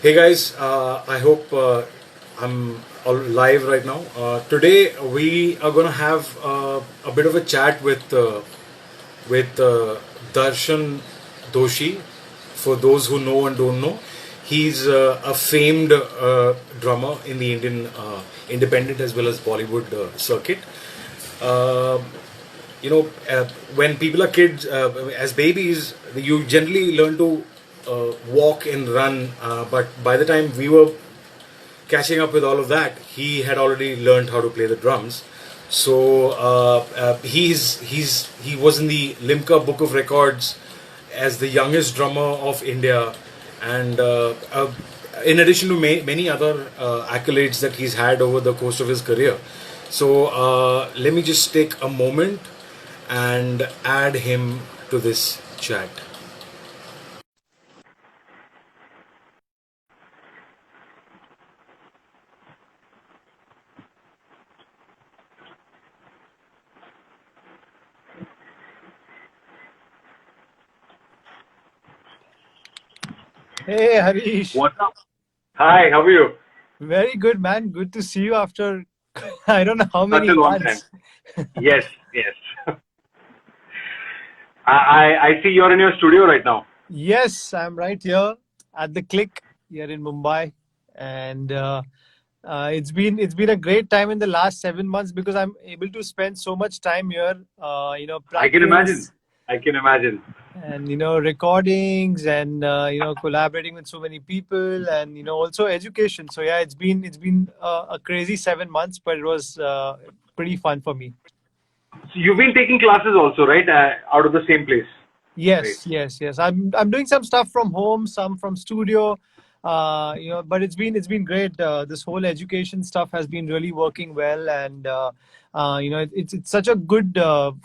Hey guys, I hope I'm all live right now. Today we are going to have a bit of a chat with Darshan Doshi. For those who know and don't know, he's a famed drummer in the Indian independent as well as Bollywood circuit. Uh, when people are kids, as babies, you generally learn to walk and run. But by the time we were catching up with all of that, he had already learned how to play the drums. So he was in the Limca Book of Records as the youngest drummer of India, and in addition to many other accolades that he's had over the course of his career. So let me just take a moment and add him to this chat. Hey Harish, What's up? Hi, how are you? very good man. Good to see you after I don't know how Such many a long time. months. Yes, yes. I see you're in your studio right now. Yes, I'm right here at the Click here in Mumbai, and it's been a great time in the last 7 months because I'm able to spend so much time here. I can imagine. Practice I can imagine. and recordings and collaborating with so many people and also education. So yeah, it's been a crazy 7 months, but it was pretty fun for me. So you've been taking classes also, right? Out of the same place. Right. Yes. I'm doing some stuff from home, some from studio. But it's been great. This whole education stuff has been really working well, and it's such a good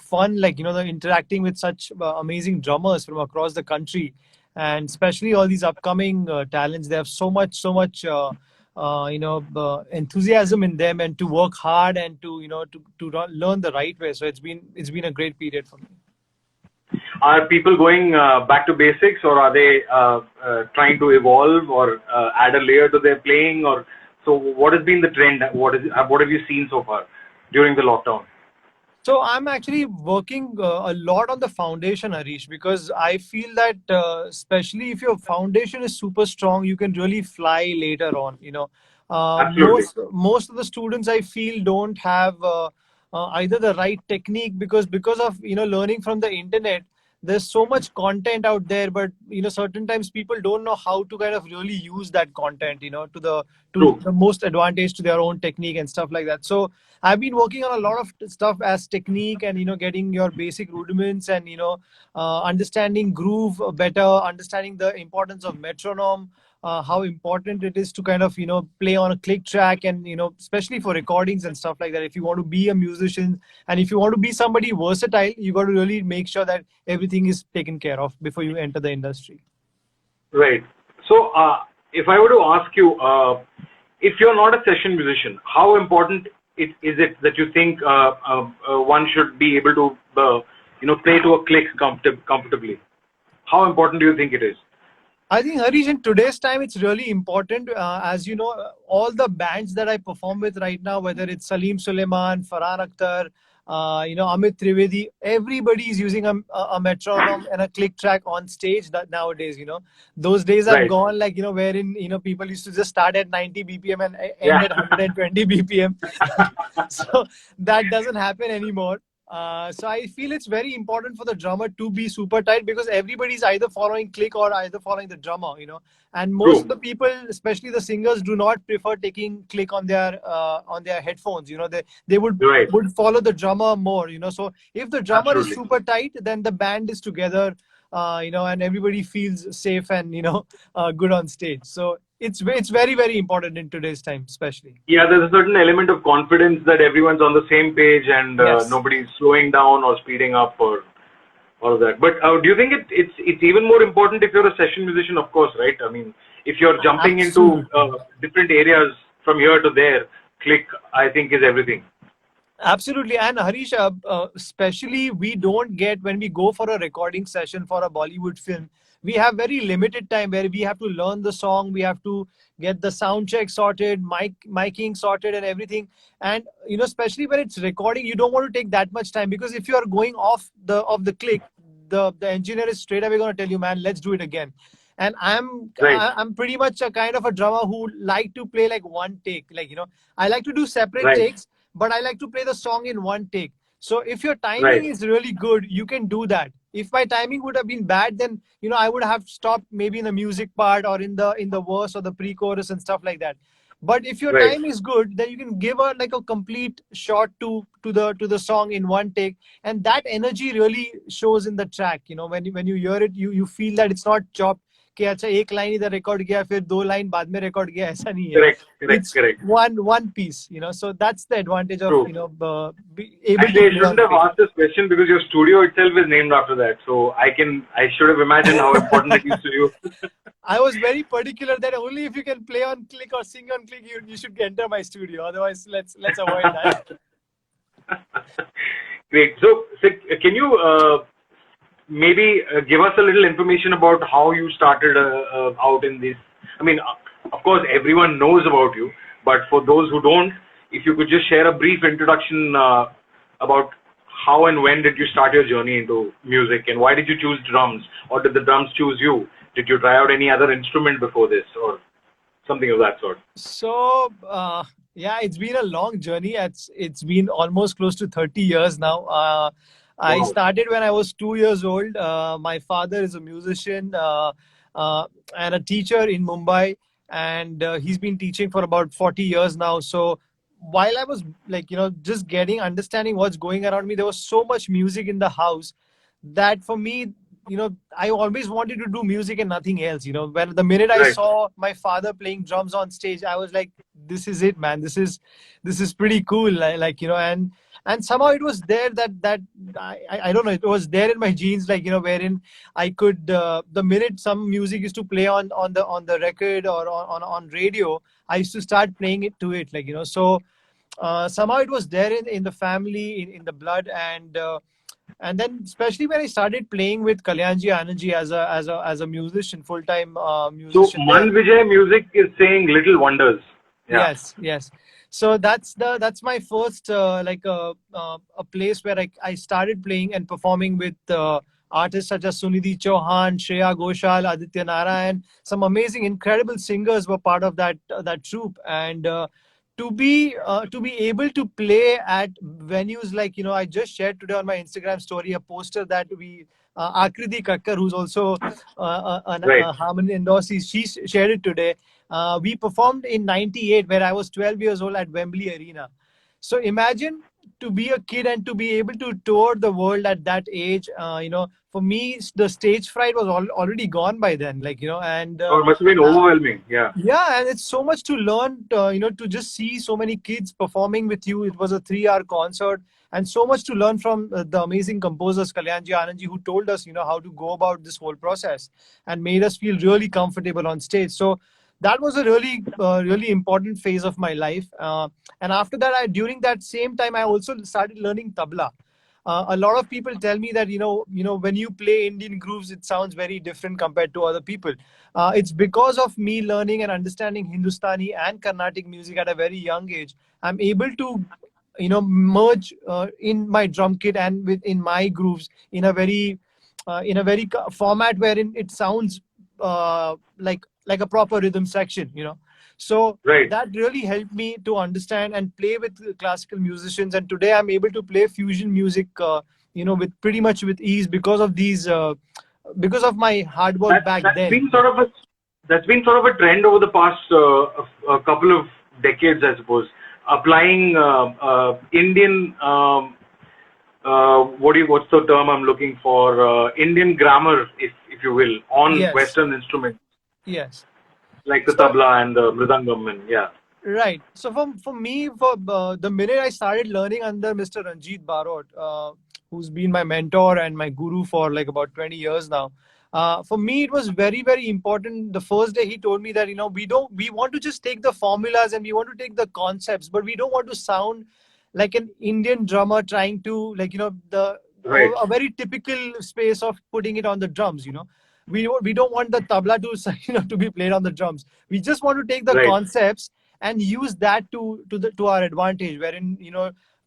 fun. Like the interacting with such amazing drummers from across the country, and especially all these upcoming talents. They have so much enthusiasm in them, and to work hard and to learn the right way. So it's been a great period for me. Are people going back to basics, or are they trying to evolve or add a layer to their playing? Or so, what has been the trend? What have you seen so far during the lockdown? So I'm actually working a lot on the foundation, Harish, because I feel that especially if your foundation is super strong, you can really fly later on. Absolutely. Most of the students I feel don't have either the right technique because of learning from the internet. There's so much content out there, but certain times people don't know how to kind of really use that content, to True. the most advantage to their own technique and stuff like that. So I've been working on a lot of stuff as technique and getting your basic rudiments and understanding groove better, understanding the importance of metronome, how important it is to kind of play on a click track, and especially for recordings and stuff like that. If you want to be a musician and if you want to be somebody versatile, you got to really make sure that everything is taken care of before you enter the industry. Right. So, if I were to ask you, if you're not a session musician, how important is it that you think one should be able to, play to a click comfortably? How important do you think it is? I think, Harish, in today's time, it's really important. As you know, all the bands that I perform with right now, whether it's Salim Suleiman, Farhan Akhtar, Amit Trivedi, everybody is using a metronome and a click track on stage nowadays. Those days have Right. gone, like, wherein, people used to just start at 90 BPM and end Yeah. at 120 BPM. So that doesn't happen anymore. So I feel it's very important for the drummer to be super tight because everybody's either following click or either following the drummer. And most of True. the people, especially the singers, do not prefer taking click on their headphones. They would Right. would follow the drummer more. So if the drummer is Absolutely. super tight, then the band is together. And everybody feels safe and good on stage. So it's very, very important in today's time, especially. Yeah, there's a certain element of confidence that everyone's on the same page and Yes. nobody's slowing down or speeding up or all of that. But do you think it's even more important if you're a session musician? Of course, right? I mean, if you're jumping into Absolutely. different areas from here to there, click, I think, is everything. Absolutely. And Harish, especially we don't get when we go for a recording session for a Bollywood film, we have very limited time where we have to learn the song, we have to get the sound check sorted, miking sorted and everything. And especially when it's recording, you don't want to take that much time, because if you are going off the click, the engineer is straight away going to tell you, man, let's do it again. And Right, I'm pretty much a kind of a drummer who like to play like one take. Like, I like to do separate right, takes, but I like to play the song in one take. So if your timing right, is really good, you can do that. If my timing would have been bad, then I would have stopped maybe in the music part or in the verse or the pre-chorus and stuff like that. But if your right. time is good, then you can give a complete shot to the song in one take, and that energy really shows in the track. When you hear it, you feel that it's not chopped. कि अच्छा एक line इधर record किया फिर दो line बाद में record किया, ऐसा नहीं है. Correct, correct, It's correct. one piece. So that's the advantage of True. be able Actually, to I play shouldn't on have pick. asked this question because your studio itself is named after that. So I should have imagined how important it is to you. I was very particular that only if you can play on click or sing on click, you should enter my studio. Otherwise, let's avoid that. Great. So, can you maybe give us a little information about how you started out in this? I mean, of course, everyone knows about you, but for those who don't, if you could just share a brief introduction about how and when did you start your journey into music, and why did you choose drums, or did the drums choose you? Did you try out any other instrument before this, or something of that sort? So yeah, it's been a long journey. It's been almost close to 30 years now. I Wow. started when I was 2 years old. My father is a musician and a teacher in Mumbai, and he's been teaching for about 40 years now. So while I was like just getting understanding what's going around me, there was so much music in the house that for me, I always wanted to do music and nothing else. When the minute I Right. saw my father playing drums on stage, I was like, this is it, man. This is pretty cool. And somehow it was there that I don't know, it was there in my genes, like wherein I could the minute some music used to play on the record or on radio, I used to start playing it to it, like so somehow it was there in the family, in the blood. And then especially when I started playing with Kalyanji Anandji as a musician, full-time So musician there. Man Vijay Music is saying little wonders. Yeah. Yes. So that's my first a place where I started playing and performing with artists such as Sunidhi Chauhan, Shreya Ghoshal, Aditya Narayan. Some amazing, incredible singers were part of that troupe. And to be able to play at venues like I just shared today on my Instagram story a poster that we Akriti Kakkar, who's also Right. a Harman endorsee, she shared it today. We performed in '98 where I was 12 years old at Wembley Arena. So imagine to be a kid and to be able to tour the world at that age. For me, the stage fright was already gone by then. And Oh, it must have been overwhelming. Yeah. yeah, and it's so much to learn, to just see so many kids performing with you. It was a 3-hour concert, and so much to learn from the amazing composers, Kalyanji Anandji, who told us, how to go about this whole process and made us feel really comfortable on stage. So that was a really important phase of my life. And after that, during that same time, I also started learning tabla. A lot of people tell me that when you play Indian grooves, it sounds very different compared to other people. It's because of me learning and understanding Hindustani and Carnatic music at a very young age. I'm able to merge in my drum kit and within my grooves in a very format wherein it sounds like a proper rhythm section. So Right. that really helped me to understand and play with classical musicians. And today I'm able to play fusion music, with pretty much with ease because of my hard work That back that's then. been sort of a trend over the past a couple of decades, I suppose. Applying Indian what's the term I'm looking for? Indian grammar, if you will, on Yes, Western instruments yes. like the So tabla and the mridangam, and yeah. right. So for me, for the minute I started learning under Mr. Ranjit Barot, who's been my mentor and my guru for like about 20 years now. For me, it was very, very important. The first day he told me that we want to just take the formulas and we want to take the concepts, but we don't want to sound like an Indian drummer trying to, like, Right. a very typical space of putting it on the drums. We don't want the tabla to to be played on the drums. We just want to take the Right. concepts and use that to our advantage. Wherein,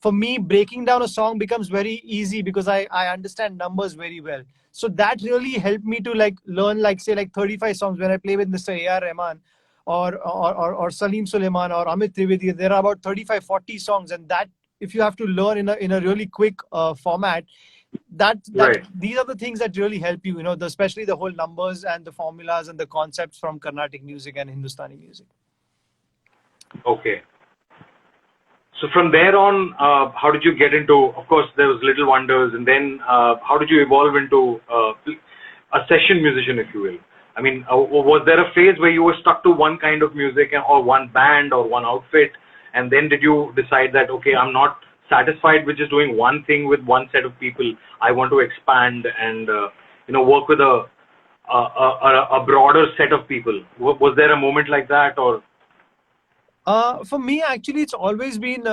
for me, breaking down a song becomes very easy because I understand numbers very well. So that really helped me to like learn, like, say, like 35 songs. When I play with Mr. A.R. Rahman or Salim Suleiman or Amit Trivedi, there are about 35, 40 songs, and that, if you have to learn in a really quick format, that Right. these are the things that really help you, especially the whole numbers and the formulas and the concepts from Carnatic music and Hindustani music. Okay. So from there on, how did you get into? Of course, there was Little Wonders, and then how did you evolve into a session musician, if you will? I mean, was there a phase where you were stuck to one kind of music or one band or one outfit, and then did you decide that, okay, I'm not satisfied with just doing one thing with one set of people. I want to expand and work with a broader set of people. Was there a moment like that, or? For me, actually, it's always been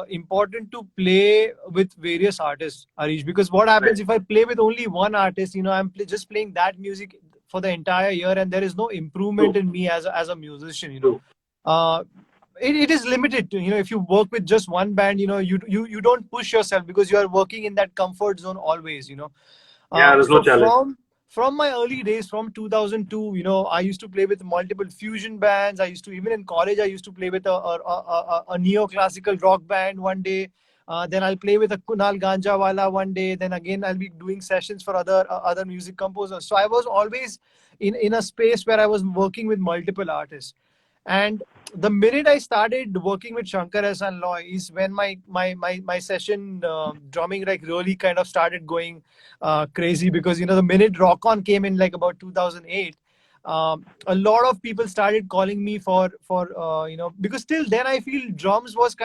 important to play with various artists, Arish, because what happens Right. if I play with only one artist, I'm just playing that music for the entire year, and there is no improvement True. in me as a musician. True. Uh, it is limited to, if you work with just one band, you don't push yourself because you are working in that comfort zone always. Yeah, there's no So challenge. from my early days, from 2002, I used to play with multiple fusion bands. I used to, even in college, I used to play with a neoclassical rock band one day. Then I'll play with a Kunal Ganjawala one day. Then again, I'll be doing sessions for other music composers. So I was always in a space where I was working with multiple artists. And the minute I started working with Shankar S. and Loy is when my session drumming like really kind of started going crazy, because the minute Rock On came in, like about 2008, a lot of people started calling me for because till then I feel drums was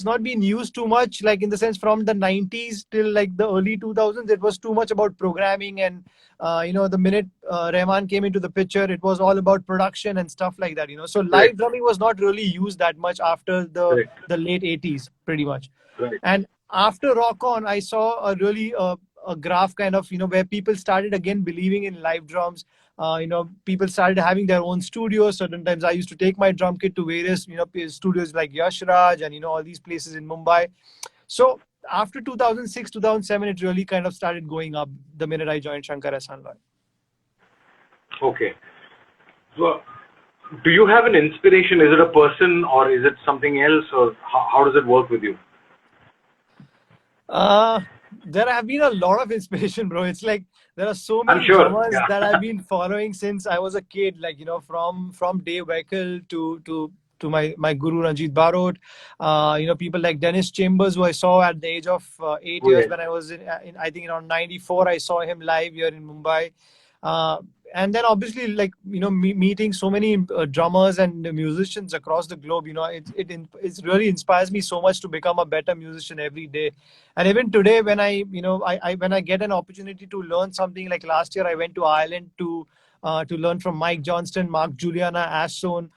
not being used too much, like in the sense from the 90s till like the early 2000s. It was too much about programming, and the minute Rahman came into the picture, it was all about production and stuff like that. So Correct. live drumming was not really used that much after Correct. the late 80s, pretty much. Right. And after Rock On, I saw a really a graph kind of, where people started again believing in live drums. People started having their own studios. Certain times I used to take my drum kit to various, studios like Yash Raj and, all these places in Mumbai. So after 2006, 2007, it really kind of started going up the minute I joined Shankar S. Loy. Okay. So, do you have an inspiration? Is it a person or is it something else, or how does it work with you? There have been a lot of inspiration, bro. It's like there are so I'm many sure. drummers Yeah. that I've been following since I was a kid. Like, from Dave Weckl to my guru Ranjit Barot. People like Dennis Chambers, who I saw at the age of 8 Oh, years yes. when I was in I think around '94. I saw him live here in Mumbai. And then obviously, like, meeting so many drummers and musicians across the globe, it really inspires me so much to become a better musician every day. And even today, when when I get an opportunity to learn something, like last year I went to Ireland to learn from Mike Johnston, Mark Juliana, Ashton.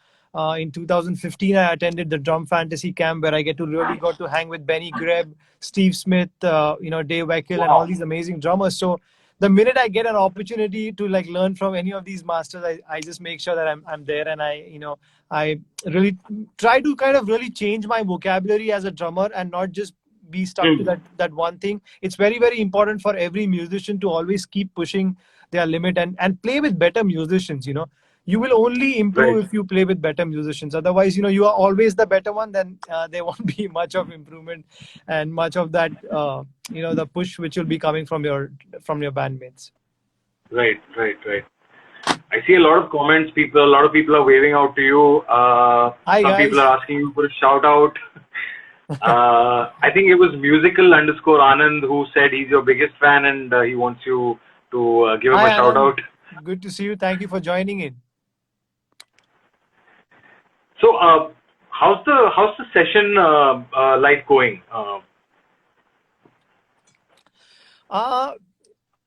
In 2015, I attended the Drum Fantasy Camp, where I got to hang with Benny Greb, Steve Smith, Dave Weckl, and all Wow. these amazing drummers. So the minute I get an opportunity to like learn from any of these masters, I just make sure that I'm there, and I really try to kind of really change my vocabulary as a drummer and not just be stuck to that one thing. It's very, very important for every musician to always keep pushing their limit and play with better musicians. You will only Right. improve if you play with better musicians. Otherwise, you are always the better one. Then there won't be much of improvement and much of that the push which will be coming from your bandmates. Right. Right. Right. I see a lot of comments. A lot of people are waving out to you. Hi Some people guys. are asking you for a shout out. I think it was musical_Anand who said he's your biggest fan and he wants you to give him Hi a shout Anand. out. Good to see you. Thank you for joining in. So, how's the session life going?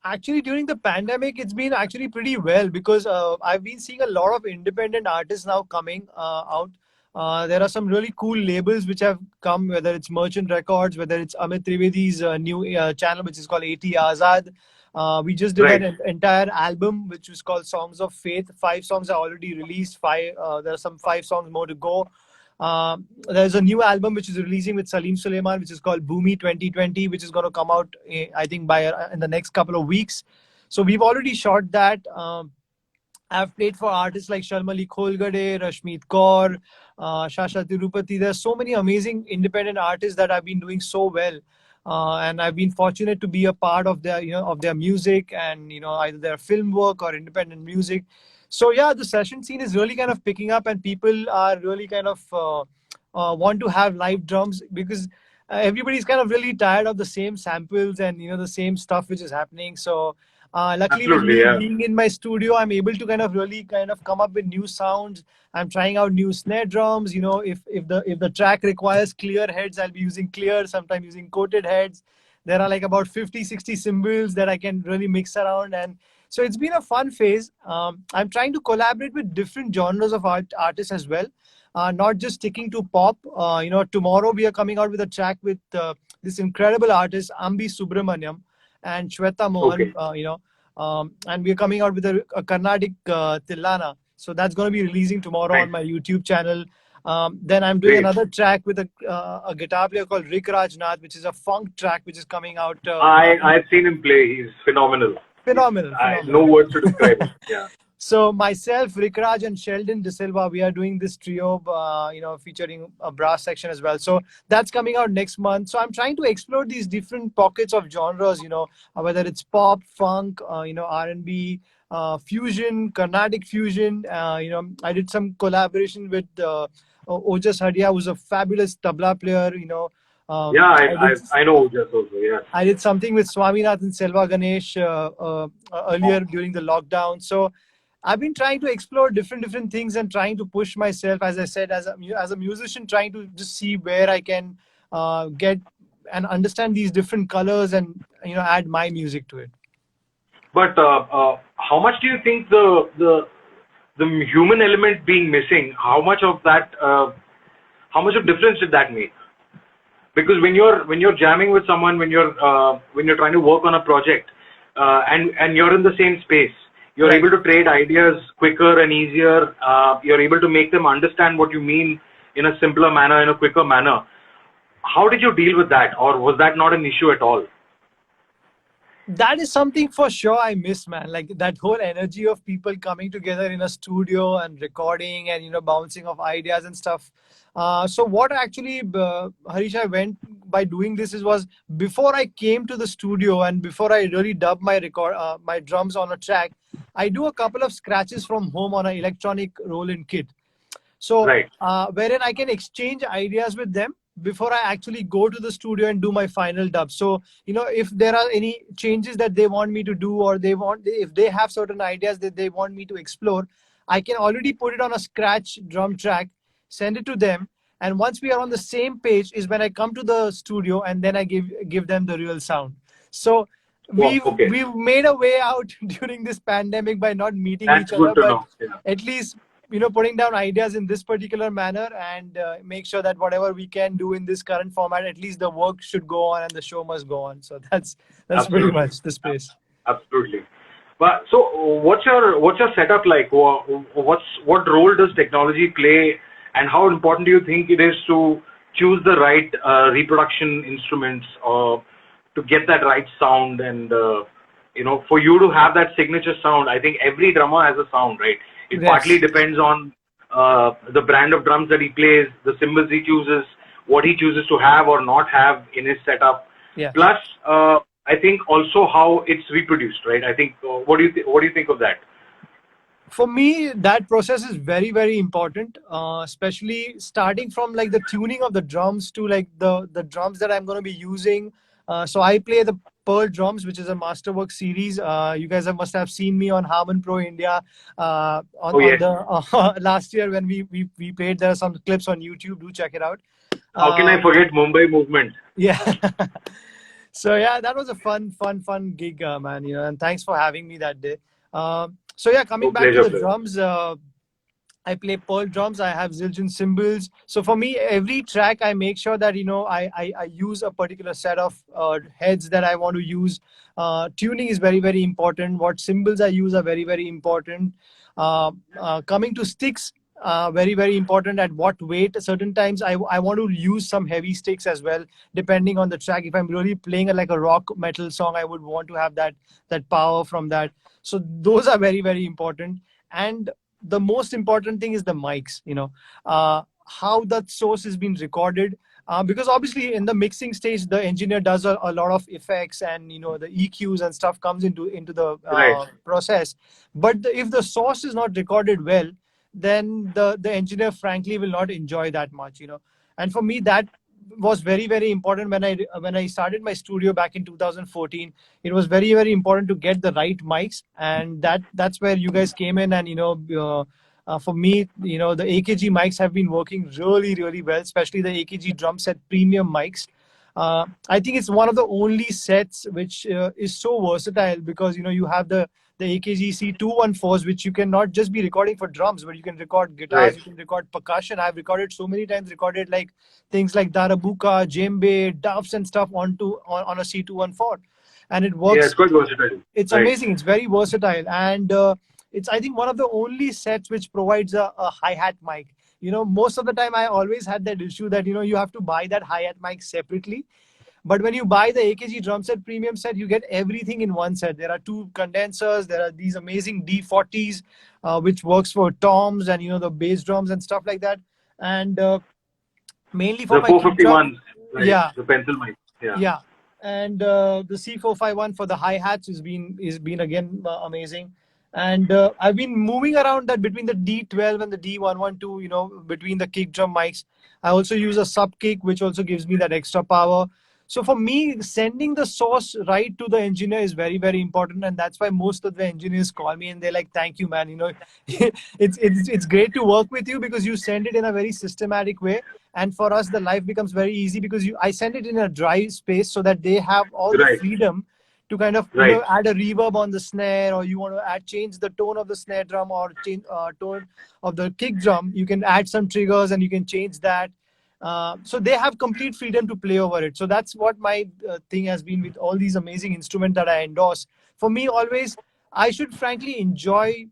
Actually, during the pandemic, it's been actually pretty well, because I've been seeing a lot of independent artists now coming out. There are some really cool labels which have come, whether it's Merchant Records, whether it's Amit Trivedi's new channel, which is called AT Azad. We just did Right. an entire album which was called Songs of Faith. 5 songs are already released. There are some 5 songs more to go. There's a new album which is releasing with Salim Suleiman, which is called Bhumi 2020, which is going to come out, I think, in the next couple of weeks. So we've already shot that. I've played for artists like Shalmali Kholgade, Rashmeet Kaur, Shasha Tirupati. There's so many amazing independent artists that have been doing so well. And I've been fortunate to be a part of their music and, either their film work or independent music. So yeah, the session scene is really kind of picking up, and people are really kind of want to have live drums, because everybody's kind of really tired of the same samples and the same stuff which is happening. So luckily, with Absolutely, me yeah. being in my studio, I'm able to kind of really kind of come up with new sounds. I'm trying out new snare drums. If the track requires clear heads, I'll be using clear, sometimes using coated heads. There are like about 50, 60 cymbals that I can really mix around. And so it's been a fun phase. I'm trying to collaborate with different genres of artists as well. Not just sticking to pop. Tomorrow we are coming out with a track with this incredible artist, Ambi Subramaniam and Shweta Mohan, Okay. and we're coming out with a Carnatic Tillana. So that's going to be releasing tomorrow Nice. on my YouTube channel. Then I'm doing Great. another track with a guitar player called Rick Rajnath, which is a funk track, which is coming out. I've seen him play. He's phenomenal. Phenomenal. No words to describe him. Yeah. So myself, Rick Raj, and Sheldon De Silva, we are doing this trio, featuring a brass section as well. So that's coming out next month. So I'm trying to explore these different pockets of genres, whether it's pop, funk, R&B, fusion, Carnatic fusion. I did some collaboration with Ojas Hadia, who's a fabulous tabla player. Yeah, I did I know just also. Yeah. I did something with Swaminathan Selva Ganesh earlier during the lockdown. So I've been trying to explore different things and trying to push myself, as I said, as a musician, trying to just see where I can get and understand these different colors and add my music to it. But how much do you think the human element being missing? How much of that? How much of difference did that make? Because when you're jamming with someone, when you're trying to work on a project, and you're in the same space, you're Right. able to trade ideas quicker and easier. You're able to make them understand what you mean in a simpler manner, in a quicker manner. How did you deal with that, or was that not an issue at all? That is something for sure I miss, man. Like that whole energy of people coming together in a studio and recording and bouncing off ideas and stuff. So what actually, Harish, I went by doing this was before I came to the studio and before I really dub my drums on a track, I do a couple of scratches from home on an electronic roll-in kit. So Right. wherein I can exchange ideas with them before I actually go to the studio and do my final dub. So, if there are any changes that they want me to do, or if they have certain ideas that they want me to explore, I can already put it on a scratch drum track, send it to them. And once we are on the same page is when I come to the studio and then I give them the real sound. So Oh, we've okay. we've made a way out during this pandemic by not meeting That's each good other, to but know. Yeah. at least putting down ideas in this particular manner, and make sure that whatever we can do in this current format, at least the work should go on and the show must go on. So that's pretty Absolutely. much the space. Absolutely. But so, what's your setup like? What role does technology play, and how important do you think it is to choose the right reproduction instruments, or to get that right sound, and for you to have that signature sound? I think every drummer has a sound, right? It partly Yes. depends on the brand of drums that he plays, the cymbals he chooses, what he chooses to have or not have in his setup. Yeah. Plus, I think also how it's reproduced, right? I think what do you think of that? For me, that process is very, very important, especially starting from like the tuning of the drums to like the drums that I'm going to be using. So I play the Pearl drums, which is a Masterwork series. You guys must have seen me on Harman Pro India Oh yes. on the last year when we played. There are some clips on YouTube. Do check it out. How can I forget Mumbai movement? Yeah. So yeah, that was a fun gig, man. And thanks for having me that day. So yeah, coming Oh, back to pleasure, the pleasure. drums. I play pearl drums. I have zildjian cymbals. So for me, every track I make sure that I use a particular set of heads that I want to use. Tuning is very very important. What cymbals I use are very very important. Coming to sticks, very very important. At what weight? Certain times I want to use some heavy sticks as well, depending on the track. If I'm really playing like a rock metal song, I would want to have that power from that. So those are very very important. And the most important thing is the mics, how that source has been recorded, because obviously in the mixing stage the engineer does a lot of effects, and the EQs and stuff comes into the Right. process. But if the source is not recorded well, then the engineer frankly will not enjoy that much. And for me, that was very very important when I started my studio back in 2014. It was very very important to get the right mics, and that's where you guys came in. And for me, the AKG mics have been working really really well, especially the AKG drum set premium mics. I think it's one of the only sets which is so versatile, because you have the AKG C214s, which you can not just be recording for drums, but you can record guitars, Right. you can record percussion. I've recorded so many times, recorded like things like darabuka, djembe, duffs and stuff on a C214, and it Yeah, works. it's quite versatile. It's Right. amazing. It's very versatile, and it's, I think, one of the only sets which provides a hi-hat mic. Most of the time I always had that issue that you have to buy that hi-hat mic separately. But when you buy the AKG drum set premium set, you get everything in one set. There are two condensers. There are these amazing D40s, which works for toms and the bass drums and stuff like that. And mainly for The my kick drum, 451s, right? yeah, The pencil mic. Yeah. yeah. And the C451 for the hi-hats is been again amazing. And I've been moving around that between the D12 and the D112, between the kick drum mics. I also use a sub kick, which also gives me that extra power. So for me, sending the source right to the engineer is very, very important. And that's why most of the engineers call me and they're like, thank you, man. It's great to work with you, because you send it in a very systematic way. And for us, the life becomes very easy, because I send it in a dry space so that they have all the Right. freedom to kind of Right. add a reverb on the snare, or you want to change the tone of the snare drum, or change tone of the kick drum. You can add some triggers and you can change that. So they have complete freedom to play over it. So that's what my thing has been with all these amazing instruments that I endorse. For me, always, I should frankly enjoy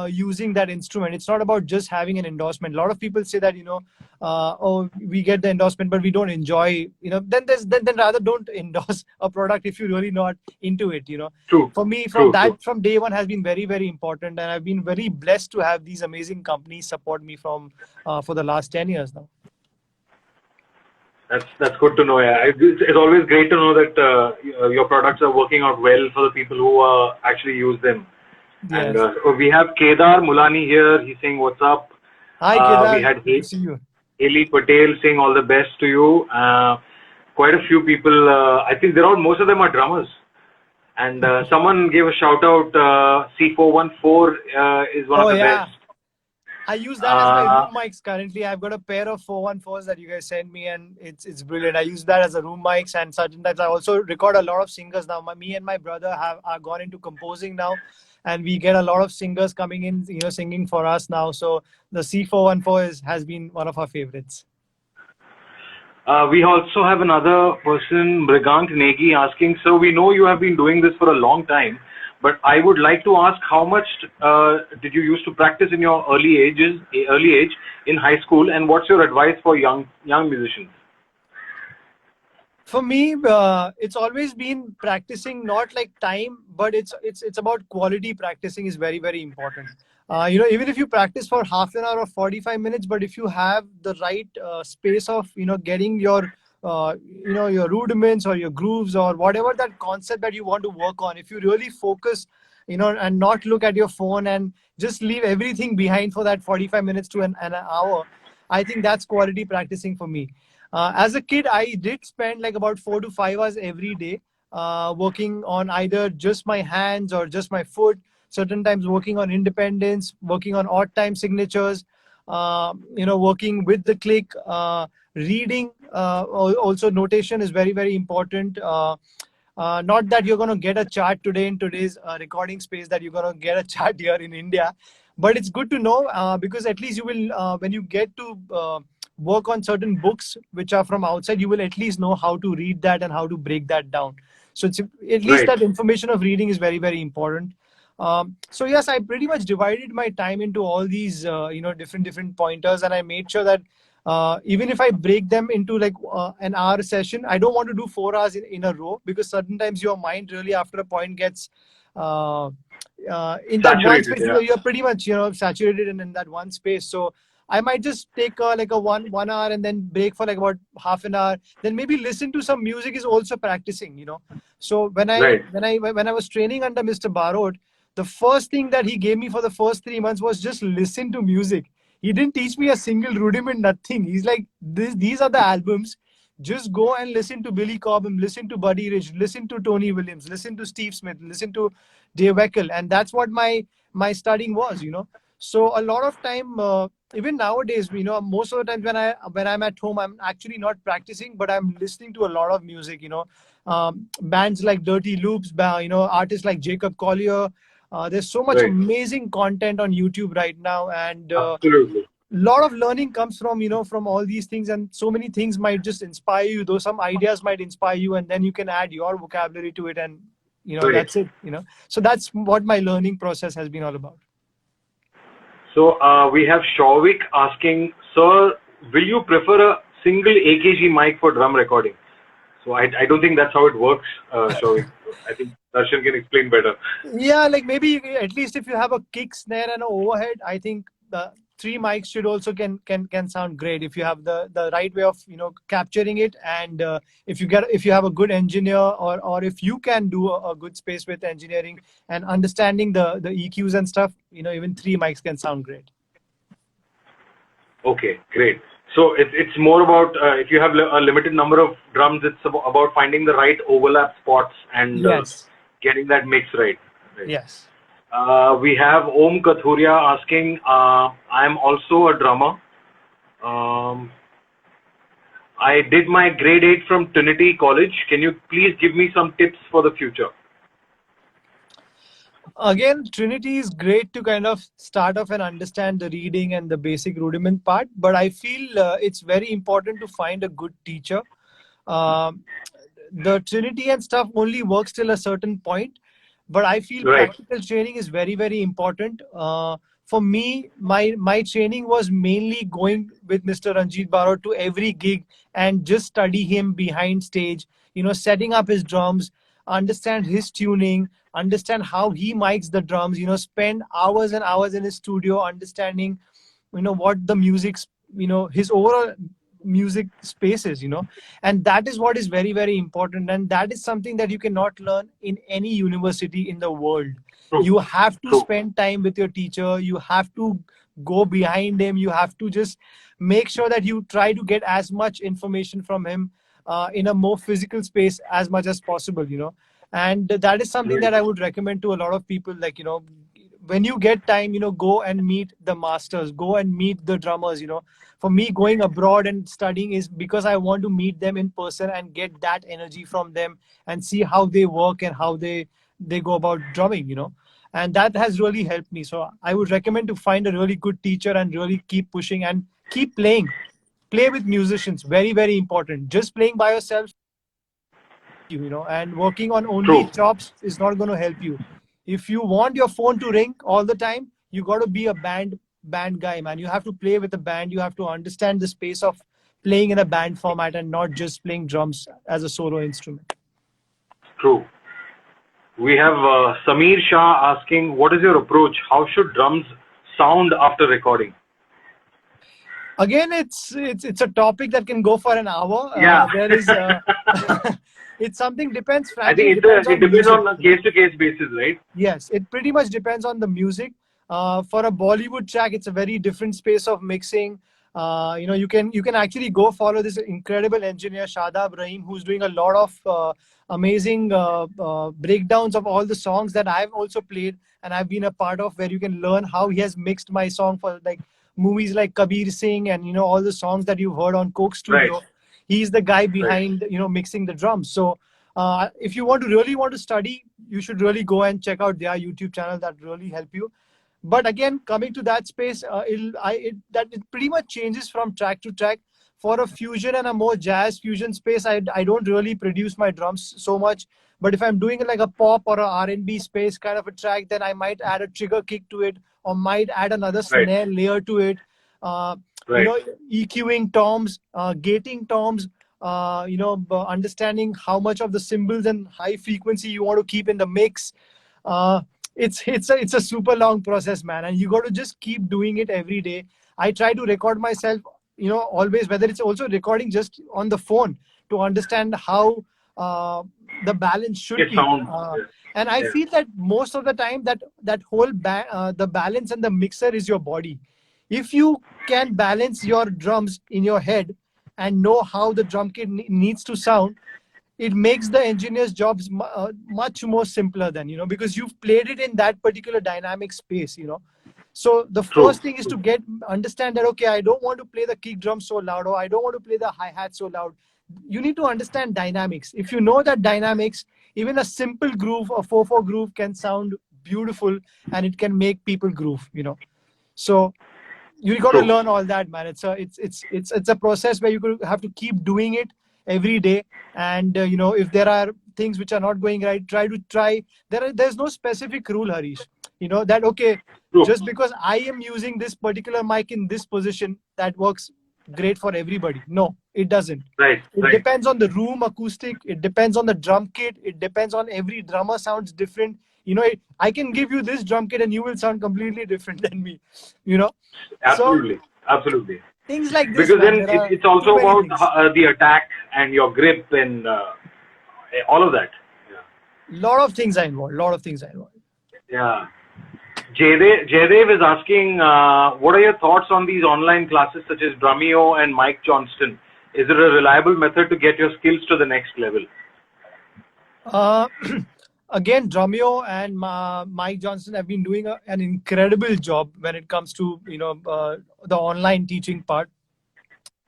using that instrument. It's not about just having an endorsement. A lot of people say that oh, we get the endorsement but we don't enjoy. Then rather don't endorse a product if you're really not into it. True. For me, True. True. from day one has been very very important, and I've been very blessed to have these amazing companies support me for the last 10 years now. That's good to know. Yeah, it's always great to know that your products are working out well for the people who actually use them. Yes. And so we have Kedar Mulani here. He's saying, "What's up?" Hi, Kedar. We had Good to see you. Haley Patel saying, "All the best to you." Quite a few people. I think most of them are drummers. And someone gave a shout out. C414 is one of the best. I use that as my room mics currently. I've got a pair of 414s that you guys sent me, and it's brilliant. I use that as a room mics, and certain times I also record a lot of singers now. Me and my brother are gone into composing now, and we get a lot of singers coming in, singing for us now. So the C414 has been one of our favorites. We also have another person, Mrigant Negi, asking, so we know you have been doing this for a long time, but I would like to ask, how much did you used to practice in your early age in high school, and what's your advice for young musicians? For me, it's always been practicing, not like time, but it's about quality. Practicing is very, very important. Even if you practice for half an hour or 45 minutes, but if you have the right space of, getting your, your rudiments or your grooves or whatever that concept that you want to work on, if you really focus, and not look at your phone and just leave everything behind for that 45 minutes to an hour, I think that's quality practicing for me. As a kid, I did spend like about 4 to 5 hours every day working on either just my hands or just my foot. Certain times working on independence, working on odd time signatures, working with the click, reading. Also, notation is very, very important. Not that you're going to get a chart today in today's recording space, that you're going to get a chart here in India, but it's good to know because at least you will, when you get to work on certain books which are from outside, you will at least know how to read that and how to break that down. So it's at least that information of reading is very, very important. So yes, I pretty much divided my time into all these, different pointers, and I made sure that even if I break them into like an hour session, I don't want to do 4 hours in a row, because certain times your mind really after a point gets in that one space. You're pretty much saturated in that one space. So I might just take like a one hour and then break for like about half an hour. Then maybe listen to some music is also practicing. So when I was training under Mr. Barot, the first thing that he gave me for the first 3 months was just listen to music. He didn't teach me a single rudiment, nothing. He's like, these are the albums. Just go and listen to Billy Cobham, listen to Buddy Rich, listen to Tony Williams, listen to Steve Smith, listen to Dave Weckl. And that's what my studying was, So a lot of time, even nowadays, most of the times when I'm at home, I'm actually not practicing, but I'm listening to a lot of music, bands like Dirty Loops, artists like Jacob Collier. There's so much amazing content on YouTube right now, and absolutely, lot of learning comes from from all these things, and so many things might just inspire you, though some ideas might inspire you, and then you can add your vocabulary to it, and that's it. So that's what my learning process has been all about. So we have Shavik asking, sir, will you prefer a single AKG mic for drum recording? So I don't think that's how it works, Shavik. I think Darshan can explain better. Yeah, like maybe at least if you have a kick, snare, and an overhead, I think the 3 mics should also can sound great if you have the right way of capturing it, and if you have a good engineer, or if you can do a good space with engineering and understanding the EQs and stuff, even 3 mics can sound great. Okay, great. So it's more about if you have a limited number of drums, it's about finding the right overlap spots and getting that mix right. Yes. We have Om Kathuria asking, I'm also a drummer. I did my grade 8 from Trinity College. Can you please give me some tips for the future? Again, Trinity is great to kind of start off and understand the reading and the basic rudiment part, but I feel it's very important to find a good teacher. The Trinity and stuff only works till a certain point, but I feel practical training is very, very important. For me, my training was mainly going with Mr. Ranjit Barot to every gig and just study him behind stage, setting up his drums, understand his tuning, understand how he mics the drums, spend hours and hours in his studio understanding, what the music's, his overall music spaces, and that is what is very, very important, and that is something that you cannot learn in any university in the world. You have to spend time with your teacher, you have to go behind him, you have to just make sure that you try to get as much information from him in a more physical space as much as possible, and that is something that I would recommend to a lot of people, like, when you get time, go and meet the masters, go and meet the drummers. For me, going abroad and studying is because I want to meet them in person and get that energy from them and see how they work and how they go about drumming, and that has really helped me. So I would recommend to find a really good teacher and really keep pushing and keep playing. Play with musicians, very, very important. Just playing by yourself, and working on only chops is not going to help you. If you want your phone to ring all the time, you got to be a band guy, man. You have to play with a band. You have to understand the space of playing in a band format and not just playing drums as a solo instrument. True. We have Sameer Shah asking, what is your approach? How should drums sound after recording? Again, it's a topic that can go for an hour. There is it's something depends. Frankly, I think it depends on a case-to-case basis, right? Yes, it pretty much depends on the music. For a Bollywood track, it's a very different space of mixing. You can actually go follow this incredible engineer Shadab Rahim, who's doing a lot of amazing breakdowns of all the songs that I've also played and I've been a part of, where you can learn how he has mixed my song for like movies like Kabir Singh and all the songs that you've heard on Coke Studio. He's the guy behind mixing the drums. So If you really want to study, you should really go and check out their YouTube channel. That really help you. But again, coming to that space, it pretty much changes from track to track. For a fusion and a more jazz fusion space, I don't really produce my drums so much. But if I'm doing like a pop or a R&B space kind of a track, then I might add a trigger kick to it, or might add another snare layer to it. You know, EQing toms, gating toms, understanding how much of the cymbals and high frequency you want to keep in the mix. It's a super long process, man, and you got to just keep doing it every day. I try to record myself, always, whether it's also recording just on the phone to understand how the balance should be. And I feel that most of the time that whole the balance and the mixer is your body. If you can balance your drums in your head and know how the drum kit needs to sound, it makes the engineer's jobs much more simpler than, because you've played it in that particular dynamic space, So the first thing is to understand that, okay, I don't want to play the kick drum so loud, or I don't want to play the hi-hat so loud. You need to understand dynamics. If you know that dynamics, even a simple groove, a 4/4 groove can sound beautiful, and it can make people groove, So you got to learn all that, man. It's a process where you have to keep doing it every day. And if there are things which are not going right, there's no specific rule, Harish, that okay, just because I am using this particular mic in this position, that works great for everybody. No, it doesn't. It depends on the room acoustic, it depends on the drum kit, it depends on every drummer sounds different. I can give you this drum kit and you will sound completely different than me, Absolutely. Things like this. Because then it's also about the attack and your grip and all of that. Lot of things are involved. Yeah. Jaydev is asking, what are your thoughts on these online classes such as Drumeo and Mike Johnston? Is it a reliable method to get your skills to the next level? Again, Drumeo and Mike Johnston have been doing an incredible job when it comes to the online teaching part.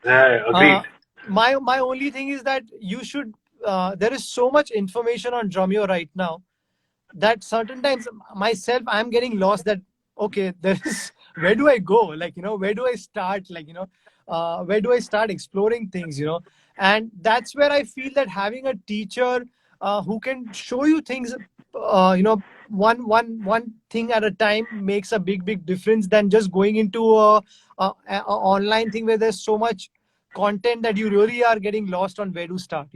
Agreed. My only thing is that you should. There is so much information on Drumeo right now that certain times myself I'm getting lost. That okay, where do I go? Like where do I start? Like where do I start exploring things? And that's where I feel that having a teacher who can show you things, one thing at a time makes a big difference than just going into a online thing where there's so much content that you really are getting lost on where to start.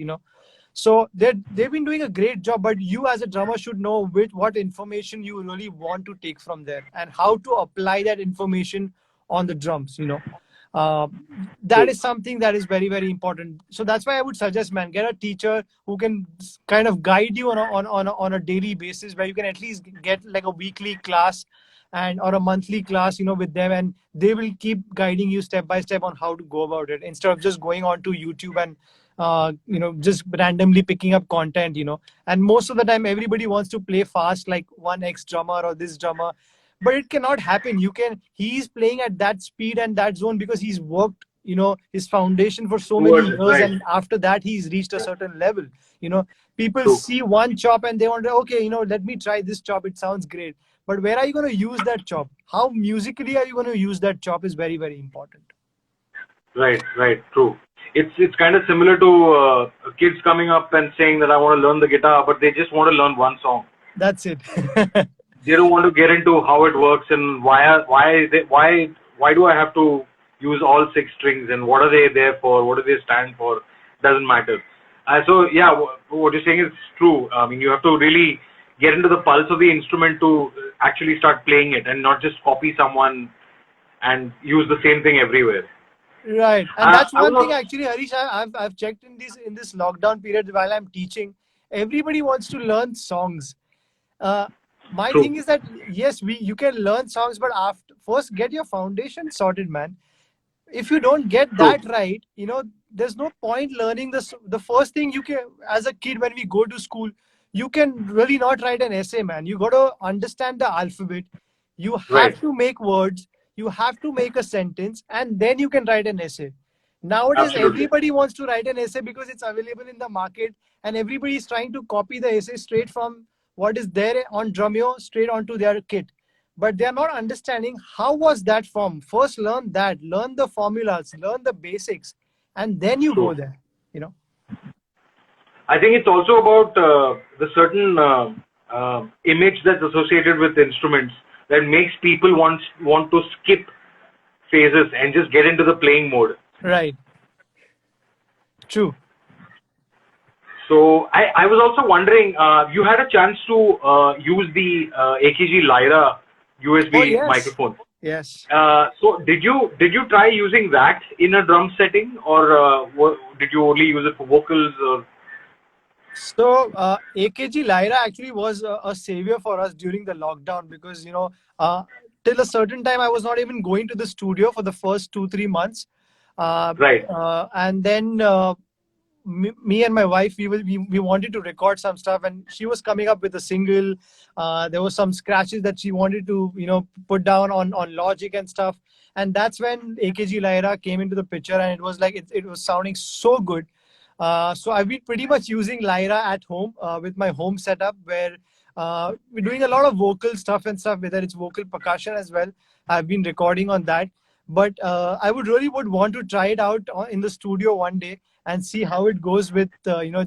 So they've been doing a great job, but you as a drummer should know what information you really want to take from there and how to apply that information on the drums. That is something that is very, very important. So that's why I would suggest, man, get a teacher who can kind of guide you on a daily basis, where you can at least get like a weekly class or a monthly class, with them, and they will keep guiding you step by step on how to go about it, instead of just going on to YouTube and just randomly picking up content. And most of the time everybody wants to play fast, like one X drummer or this drummer. But it cannot happen. He's playing at that speed and that zone because he's worked, his foundation for so many years. And after that, he's reached a certain level. People see one chop and they wonder, okay, let me try this chop. It sounds great. But where are you going to use that chop? How musically are you going to use that chop is very, very important. Right. True. It's kind of similar to kids coming up and saying that I want to learn the guitar, but they just want to learn one song. That's it. They don't want to get into how it works and why do I have to use all 6 strings and what are they there for? What do they stand for? Doesn't matter. So yeah, what you're saying is true. I mean, you have to really get into the pulse of the instrument to actually start playing it and not just copy someone and use the same thing everywhere. Right, and that's one thing actually, Harish. I've checked in this lockdown period while I'm teaching. Everybody wants to learn songs. My thing is that yes, you can learn songs, but first get your foundation sorted, man. If you don't get that right, there's no point learning this. The first thing you can, as a kid, when we go to school, you can really not write an essay, man. You got to understand the alphabet. You have to make words. You have to make a sentence, and then you can write an essay. Nowadays, Absolutely. everybody wants to write an essay because it's available in the market, and everybody is trying to copy the essay straight from what is there on Drumeo straight onto their kit. But they are not understanding how was that formed. First, learn that, learn the formulas, learn the basics, and then you go True. there. You know. I think it's also about the certain image that's associated with instruments that makes people want to skip phases and just get into the playing mode. Right. True. So I was also wondering, you had a chance to use the AKG Lyra Oh USB yes. microphone. Yes. So did you try using that in a drum setting, or did you only use it for vocals? Or So AKG Lyra actually was a savior for us during the lockdown because till a certain time I was not even going to the studio for the first 2-3 months, right, and then me and my wife we wanted to record some stuff, and she was coming up with a single. There was some scratches that she wanted to put down on Logic and stuff, and that's when AKG Lyra came into the picture, and it was like it was sounding so good. So I've been pretty much using Lyra at home with my home setup, where we're doing a lot of vocal stuff and stuff, whether it's vocal percussion as well. I've been recording on that, but I would want to try it out in the studio one day and see how it goes with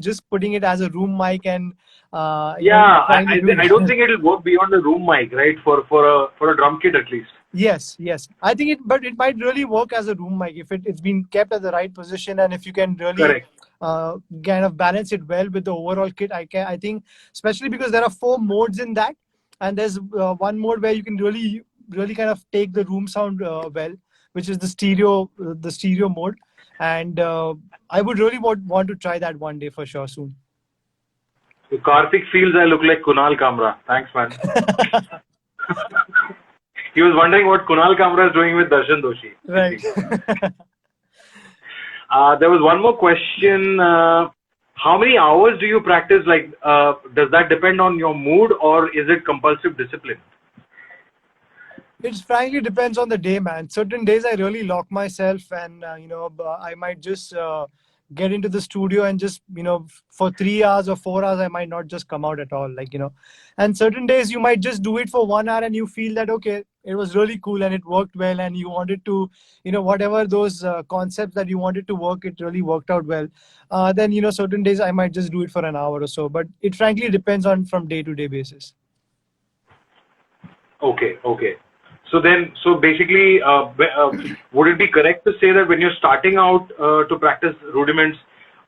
just putting it as a room mic and yeah, trying to do I don't that. think it'll work beyond the room mic, right? For a drum kit at least. Yes, I think but it might really work as a room mic if it's been kept at the right position, and if you can really Correct. kind of balance it well with the overall kit. I think especially because there are 4 modes in that, and there's one mode where you can really kind of take the room sound well, which is the stereo mode, and I would really want to try that one day for sure soon. So Karthik feels I look like Kunal Kamra. Thanks, man. He was wondering what Kunal Kamra is doing with Darshan Doshi. Right. There was one more question. How many hours do you practice? Like, does that depend on your mood, or is it compulsive discipline? It frankly depends on the day, man. Certain days I really lock myself, and I might just get into the studio and just for 3 hours or 4 hours I might not just come out at all, and certain days you might just do it for 1 hour and you feel that okay, it was really cool and it worked well, and you wanted to whatever those concepts that you wanted to work, it really worked out well. Then certain days I might just do it for an hour or so, but it frankly depends on from day to day basis. Okay. So basically, would it be correct to say that when you're starting out to practice rudiments,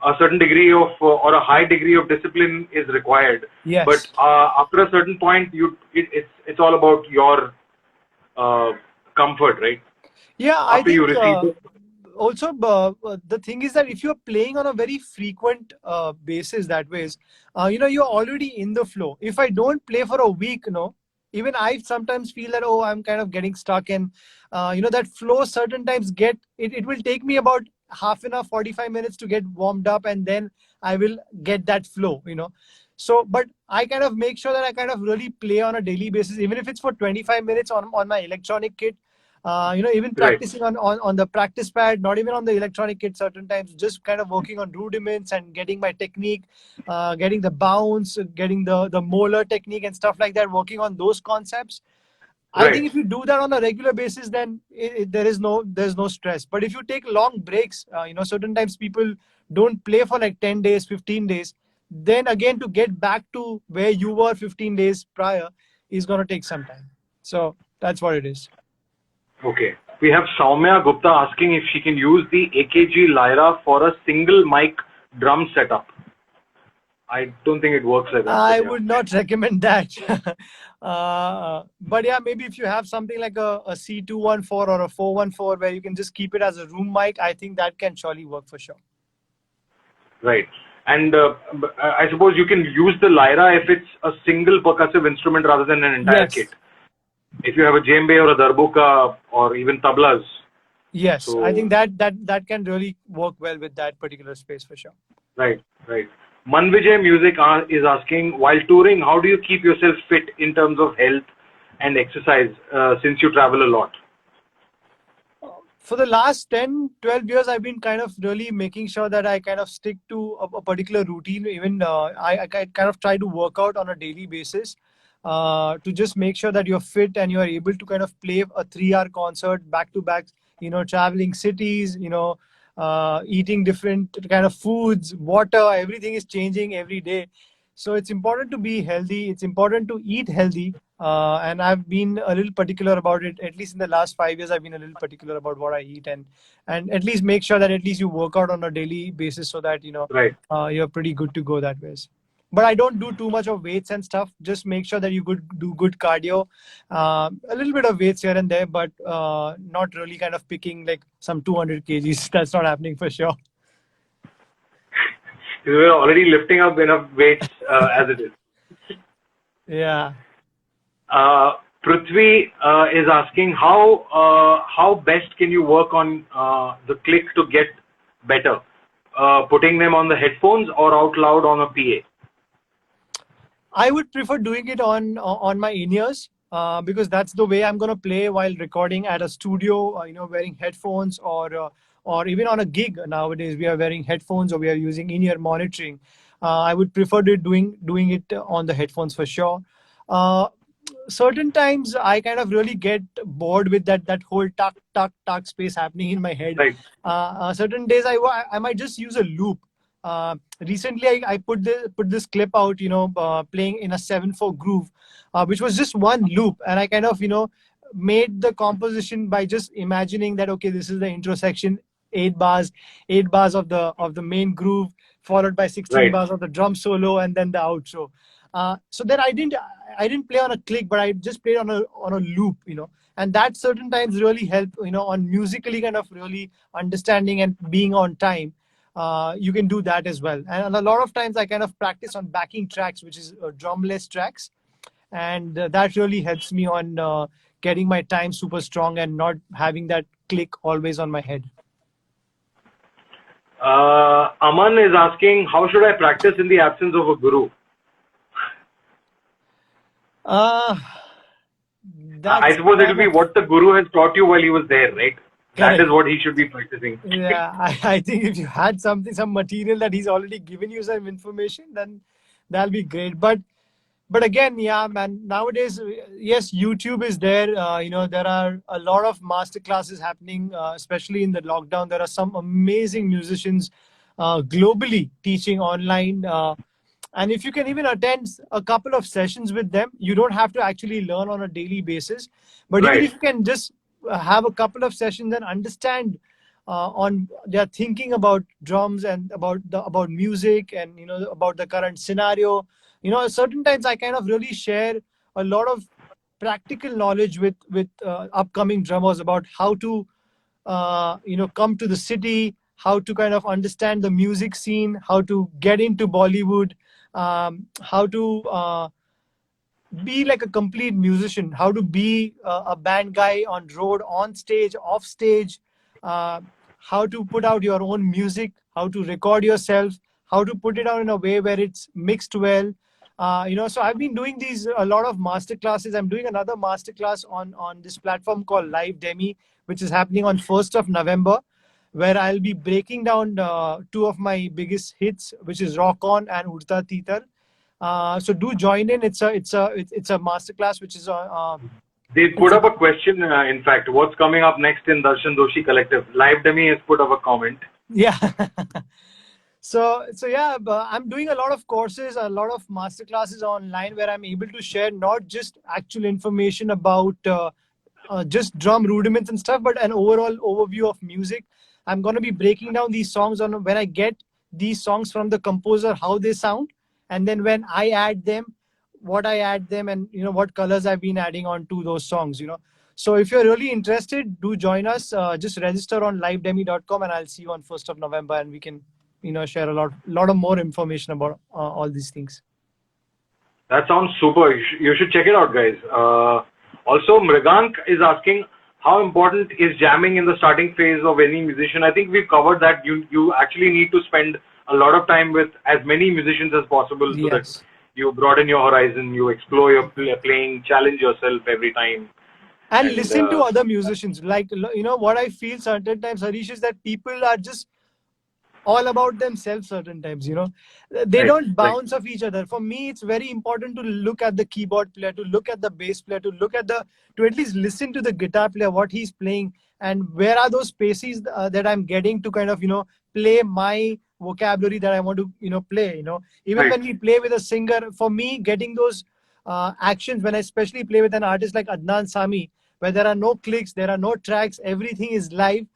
a certain degree of or a high degree of discipline is required? Yes. But after a certain point, it's all about your comfort, right? Yeah, After I think you receive it. also the thing is that if you're playing on a very frequent basis that ways, you're already in the flow. If I don't play for a week, even I sometimes feel that I'm kind of getting stuck, and that flow certain times it will take me about half an hour, 45 minutes to get warmed up, and then I will get that flow. So but I kind of make sure that I kind of really play on a daily basis, even if it's for 25 minutes on my electronic kit. Even practicing on the practice pad, not even on the electronic kit, certain times just kind of working on rudiments and getting my technique, getting the bounce, getting the molar technique and stuff like that, working on those concepts. I think if you do that on a regular basis, then there's no stress. But if you take long breaks, certain times people don't play for like 10 days, 15 days. Then again, to get back to where you were 15 days prior is going to take some time. So that's what it is. Okay. We have Soumya Gupta asking if she can use the AKG Lyra for a single mic drum setup. I don't think it works like that. I would not recommend that. But yeah, maybe if you have something like a C214 or a 414 where you can just keep it as a room mic, I think that can surely work for sure. Right. And I suppose you can use the Lyra if it's a single percussive instrument rather than an entire kit. If you have a djembe or a darbuka or even tablas. Yes, so, I think that can really work well with that particular space for sure. Right. Manvijay Music is asking, while touring, how do you keep yourself fit in terms of health and exercise since you travel a lot? For the last 10, 12 years, I've been kind of really making sure that I kind of stick to a particular routine. Even I kind of try to work out on a daily basis to just make sure that you're fit and you're able to kind of play a 3 hour concert back to back, traveling cities, eating different kind of foods, water, everything is changing every day. So it's important to be healthy. It's important to eat healthy. And I've been a little particular about it. At least in the last 5 years, I've been a little particular about what I eat, and at least make sure that at least you work out on a daily basis so that Right. you're pretty good to go that way. But I don't do too much of weights and stuff. Just make sure that you do good cardio, a little bit of weights here and there, but not really kind of picking like some 200 kgs. That's not happening for sure. You were already lifting up enough weights as it is. Yeah. Prithvi is asking how best can you work on the click to get better? Putting them on the headphones or out loud on a PA? I would prefer doing it on my in-ears because that's the way I'm going to play while recording at a studio, wearing headphones or even on a gig nowadays we are wearing headphones or we are using in-ear monitoring. I would prefer doing it on the headphones for sure. Certain times I kind of really get bored with that whole tuck space happening in my head. Right. Certain days I might just use a loop. Recently I put this clip out, playing in a 7/4 groove, which was just one loop, and I kind of made the composition by just imagining that okay, this is the intro section, 8 bars of the main groove, followed by 16 Right. bars of the drum solo, and then the outro. So then I didn't play on a click, but I just played on a loop, and that certain times really help, on musically kind of really understanding and being on time. You can do that as well. And a lot of times I kind of practice on backing tracks, which is drumless tracks. And that really helps me on getting my time super strong and not having that click always on my head. Aman is asking, how should I practice in the absence of a guru? I suppose it will be what the guru has taught you while he was there, right? That Correct. is what he should be practicing. Yeah, I think if you had some material that he's already given you some information, then that'll be great. But again, yeah, man, nowadays, yes, YouTube is there. There are a lot of master classes happening, especially in the lockdown. There are some amazing musicians globally teaching online. And if you can even attend a couple of sessions with them, you don't have to actually learn on a daily basis. But Right. even if you can just have a couple of sessions and understand on their thinking about drums and about music and about the current scenario, certain times I kind of really share a lot of practical knowledge with upcoming drummers about how to come to the city, how to kind of understand the music scene, how to get into Bollywood, how to be like a complete musician, how to be a band guy on road, on stage, off stage, how to put out your own music, how to record yourself, how to put it out in a way where it's mixed well. So I've been doing a lot of master classes. I'm doing another master class on this platform called Live Demi, which is happening on 1st of November, where I'll be breaking down two of my biggest hits, which is Rock On and Udta Titar. So do join in. It's a masterclass which is They put up a question, in fact, what's coming up next in Darshan Doshi Collective? Live Demi has put up a comment. Yeah. So yeah, I'm doing a lot of courses, a lot of masterclasses online where I'm able to share not just actual information about just drum rudiments and stuff, but an overall overview of music. I'm going to be breaking down these songs on when I get these songs from the composer, how they sound, and then when I add them, what I add them, and what colors I've been adding on to those songs. So if you're really interested, do join us. Just register on livedemi.com, and I'll see you on 1st of November, and we can share a lot of more information about all these things. That sounds super. You should check it out, guys. Also, Mrigank is asking, how important is jamming in the starting phase of any musician? I think we've covered that. You actually need to spend a lot of time with as many musicians as possible so that you broaden your horizon, you explore your playing, challenge yourself every time. And And listen to other musicians. Like, you know, what I feel certain times, Harish, is that people are just all about themselves certain times, you know. They right, don't right, bounce off each other. For me, it's very important to look at the keyboard player, to look at the bass player, to look at the, to at least listen to the guitar player, what he's playing, and where are those spaces that I'm getting to kind of, you know, play my vocabulary that I want to, you know, play, you know. Even right, when we play with a singer, for me, getting those actions, when I especially play with an artist like Adnan Sami, where there are no clicks, there are no tracks, everything is live.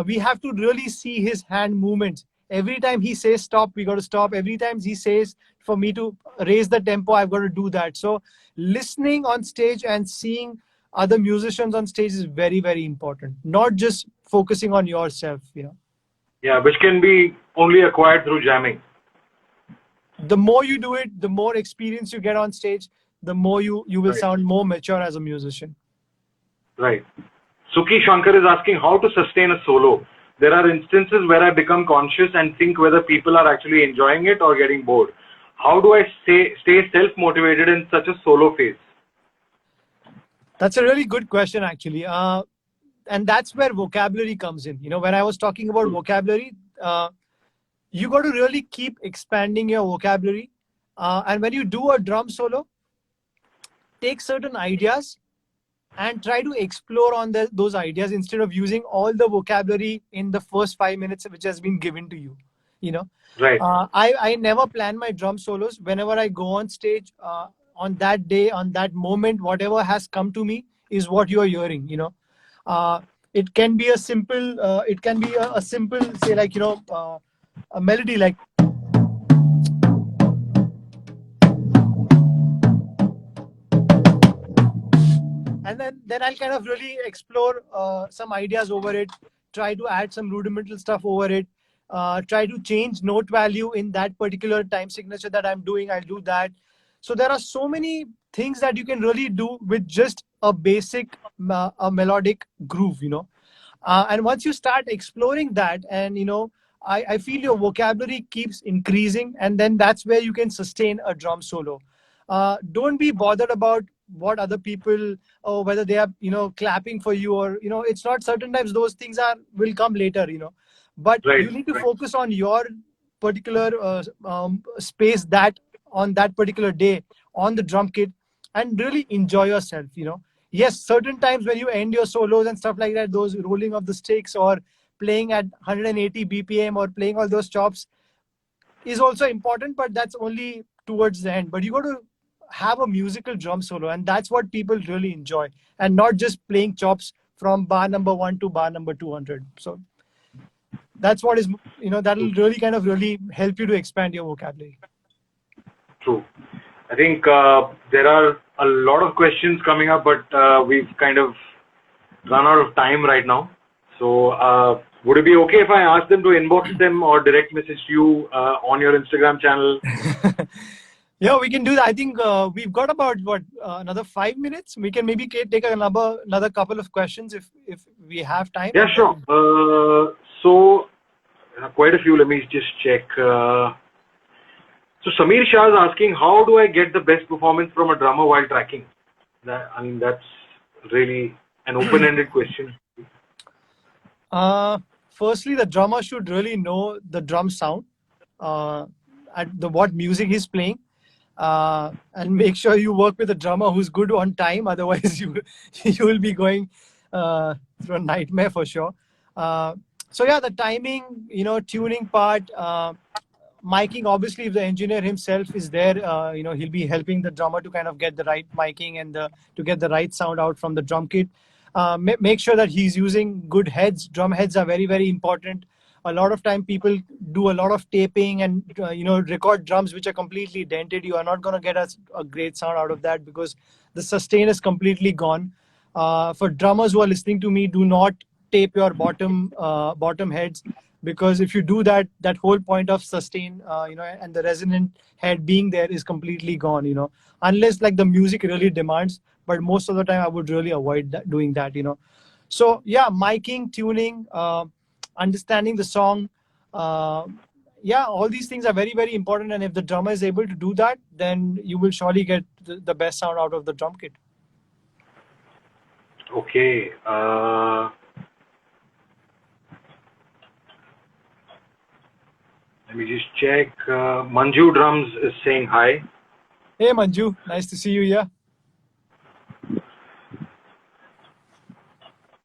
We have to really see his hand movements. Every time he says stop, we got to stop. Every time he says for me to raise the tempo, I've got to do that. So listening on stage and seeing other musicians on stage is very, very important. Not just focusing on yourself, you know. yeah, which can be only acquired through jamming. The more you do it, the more experience you get on stage, the more you will Right, sound more mature as a musician. right. Suki Shankar is asking how to sustain a solo. There are instances where I become conscious and think whether people are actually enjoying it or getting bored. How do I stay self-motivated in such a solo phase? That's a really good question, actually. And that's where vocabulary comes in. You know, when I was talking about vocabulary, you got to really keep expanding your vocabulary. And when you do a drum solo, take certain ideas and try to explore on those ideas instead of using all the vocabulary in the first 5 minutes which has been given to you. You know, Right, I never plan my drum solos. Whenever I go on stage, on that day, on that moment, whatever has come to me is what you are hearing. You know, uh, it can be a simple, a simple, say, like, you know, a melody like, and then I'll kind of really explore some ideas over it, try to add some rudimental stuff over it, try to change note value in that particular time signature that I'm doing. I'll do that. So there are so many things that you can really do with just a basic a melodic groove, you know. And once you start exploring that, and you know, I feel your vocabulary keeps increasing, and then that's where you can sustain a drum solo. Don't be bothered about what other people, or whether they are, you know, clapping for you, or you know, it's not, certain times those things are will come later, you know. But right, you need to right. focus on your particular space, that on that particular day on the drum kit, and really enjoy yourself, you know. Yes, certain times when you end your solos and stuff like that, those rolling of the sticks or playing at 180 bpm or playing all those chops is also important, but that's only towards the end. But you got to have a musical drum solo, and that's what people really enjoy, and not just playing chops from bar number 1 to bar number 200. So that's what is, you know, that'll really kind of really help you to expand your vocabulary. True. I think there are a lot of questions coming up, but we've kind of run out of time right now. So would it be okay if I ask them to inbox them or direct message you on your Instagram channel? Yeah, we can do that. I think we've got about another 5 minutes. We can maybe take another couple of questions if we have time. Yeah, sure. So quite a few. Let me just check. So Samir Shah is asking, how do I get the best performance from a drummer while tracking? I mean, that's really an open-ended question. Firstly, the drummer should really know the drum sound, at what music he's playing, and make sure you work with a drummer who's good on time. Otherwise, you will be going through a nightmare for sure. So yeah, the timing, you know, tuning part, miking. Obviously, if the engineer himself is there, you know, he'll be helping the drummer to kind of get the right miking and to get the right sound out from the drum kit. Make sure that he's using good heads. Drum heads are very, very important. A lot of time people do a lot of taping and you know, record drums which are completely dented. You are not going to get a great sound out of that because the sustain is completely gone. For drummers who are listening to me, do not tape your bottom heads, because if you do that, that whole point of sustain, you know, and the resonant head being there is completely gone, you know, unless like the music really demands. But most of the time I would really avoid doing that, you know. So yeah, miking, tuning, understanding the song, yeah, all these things are very, very important. And if the drummer is able to do that, then you will surely get the best sound out of the drum kit. Okay. Let me just check. Manju Drums is saying hi. Hey Manju, nice to see you here.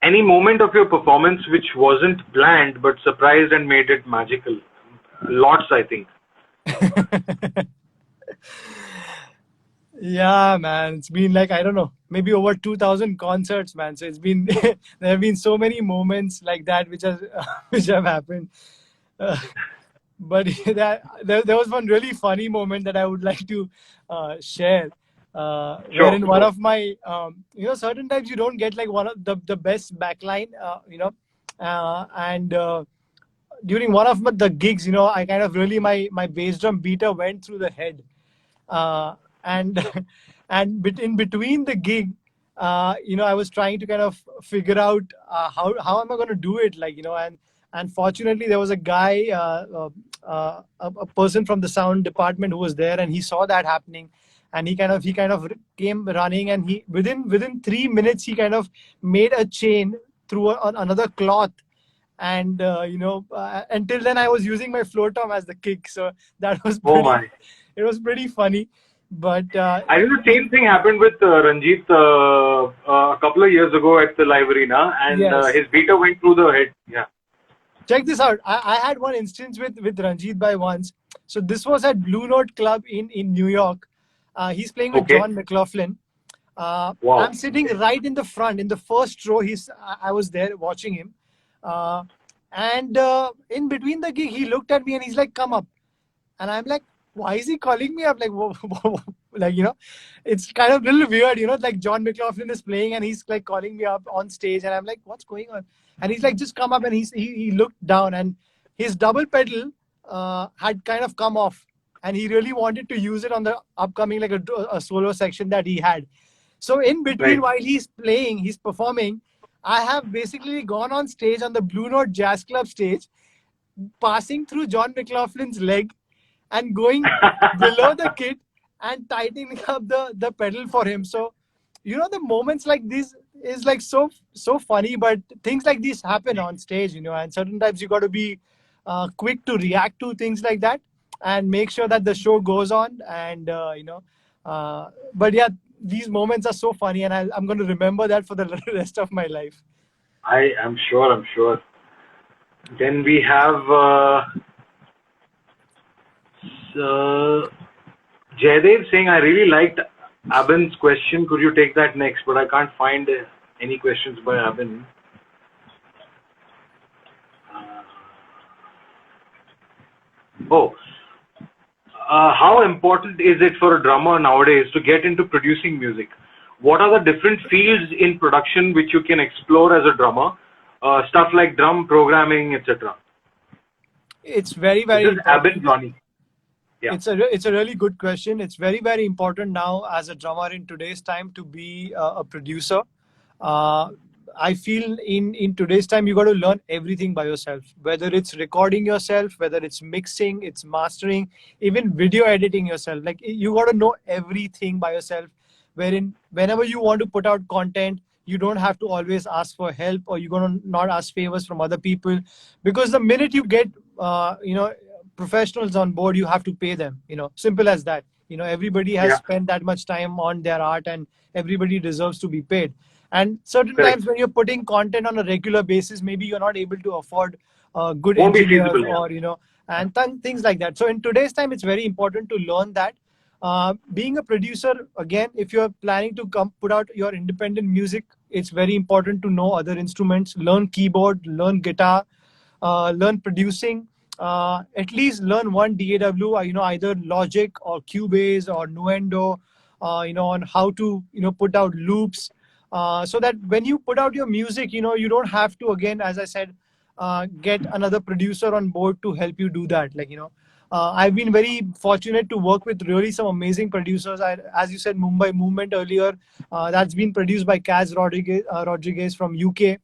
Any moment of your performance which wasn't planned but surprised and made it magical? Lots, I think. Yeah, man. It's been like, I don't know, maybe over 2000 concerts, man. So it's been, there have been so many moments like that which has, which have happened. Uh, but there was one really funny moment that I would like to share. Sure, Wherein one sure. of my, certain times you don't get like one of the best backline, and during one of the gigs, I kind of really, my bass drum beater went through the head. And in between the gig, I was trying to kind of figure out how am I going to do it, like, and fortunately there was a guy, a person from the sound department who was there, and he saw that happening, and he kind of came running, and he within 3 minutes he kind of made a chain through another cloth. And until then I was using my floor tom as the kick, so that was Oh pretty, my. it was pretty funny. But I think the same thing happened with Ranjit a couple of years ago at the Live Arena, and yes, his beater went through the head. Yeah. check this out. I had one instance with Ranjit Bhai once. So this was at Blue Note Club in New York. He's playing with Okay. John McLaughlin. Wow. I'm sitting right in the front, in the first row. I was there watching him, and in between the gig, he looked at me and he's like, "Come up." And I'm like, why is he calling me up? Like, whoa, like, it's kind of a little weird, like John McLaughlin is playing and he's like calling me up on stage. And I'm like, what's going on? And he's like, just come up. And he looked down, and his double pedal had kind of come off. And he really wanted to use it on the upcoming, like a solo section that he had. So in between, Right. while he's playing, he's performing, I have basically gone on stage on the Blue Note Jazz Club stage, passing through John McLaughlin's leg and going below the kit and tightening up the pedal for him. So, the moments like this is like so funny, but things like this happen on stage, and certain times you got to be quick to react to things like that and make sure that the show goes on. And but yeah, these moments are so funny, and I'm going to remember that for the rest of my life. I am sure. I'm sure. Then we have Jaydev saying, I really liked Abin's question. Could you take that next? But I can't find any questions by Abin. How important is it for a drummer nowadays to get into producing music? What are the different fields in production which you can explore as a drummer? Stuff like drum programming, etc. It's very, This very is important. Abin Johnny. Yeah. It's a really good question. It's very, very important now as a drummer in today's time to be a producer. Uh, I feel in today's time you got to learn everything by yourself. Whether it's recording yourself, whether it's mixing, it's mastering, even video editing yourself. Like you got to know everything by yourself. Wherein whenever you want to put out content, you don't have to always ask for help, or you're gonna not ask favors from other people, because the minute you get professionals on board, you have to pay them. Simple as that. Everybody has Yeah. spent that much time on their art, and everybody deserves to be paid. And certain Correct. times when you're putting content on a regular basis, maybe you're not able to afford good Won't be engineers, feasible. Yeah. or and things like that. So in today's time, it's very important to learn that. Being a producer, again, if you're planning to put out your independent music, it's very important to know other instruments, learn keyboard, learn guitar, learn producing, at least learn one DAW, either Logic or Cubase or Nuendo, on how to, put out loops, so that when you put out your music, you don't have to, again, as I said, get another producer on board to help you do that. Like, I've been very fortunate to work with really some amazing producers. As you said, Mumbai Movement earlier, that's been produced by Kaz Rodriguez from UK.